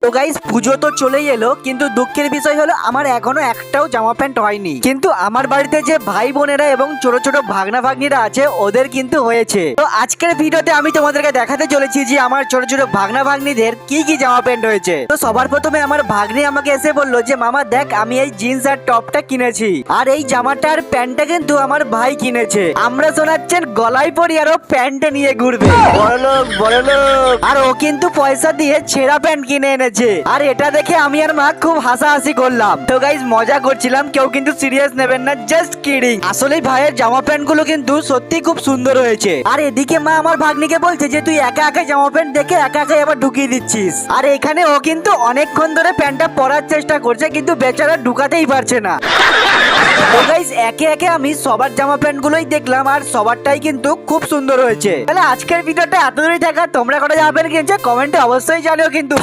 তো গাইস, পুজো তো চলেই এলো, কিন্তু দুঃখের বিষয় হলো আমার এখনো একটাও জামা প্যান্ট হয়নি। কিন্তু আমার বাড়িতে যে ভাই বোনেরা এবং ছোট ছোট ভাগনা ভাগ্নিরা আছে ওদের কিন্তু হয়েছে। তো আজকের ভিডিওতে আমি তোমাদেরকে দেখাতে চলেছি যে আমার ছোট ছোট ভাগনা ভাগ্নিদের কি কি জামা প্যান্ট হয়েছে। তো সবার প্রথমে আমার ভাগ্নি আমাকে এসে বললো যে মামা দেখ, আমি এই জিন্স আর টপটা কিনেছি, আর এই জামাটা আর প্যান্টটা কিন্তু আমার ভাই কিনেছে। আমরা শোনাচ্ছেন গলায় পরি আর ও প্যান্টে নিয়ে ঘুরবে। বড়লোক বড়লোক। আর ও কিন্তু পয়সা দিয়ে ছেঁড়া প্যান্ট কিনে এনেছে। আর এটা দেখে আমি আর মা খুব হাসাহাসি করলাম। তো গাইস, মজা করছিলাম, কেউ কিন্তু সিরিয়াস নেবেন না, জাস্ট কিডিং। আসলে ভাইয়ের জামা প্যান্ট গুলো কিন্তু সত্যি খুব সুন্দর হয়েছে। আর এদিকে মা আমার ভাগ্নিকে বলছে যে তুই একা একা জামা প্যান্ট দেখে একা একা আবার ঢুকিয়ে দিচ্ছিস। আর এখানে ও কিন্তু অনেকক্ষণ ধরে প্যান্টটা পরার চেষ্টা করছে, কিন্তু বেচারা ঢুকাতেই পারছে না। তো গাইস, একে একে আমি সবার জামা প্যান্ট গুলোই দেখলাম, আর সবারটাই কিন্তু খুব সুন্দর হয়েছে। তাহলে আজকের ভিডিওটা এতদূরই থাকা। তোমরা কটা জামা প্যান্ট কিনেছো কমেন্টে অবশ্যই জানিও কিন্তু।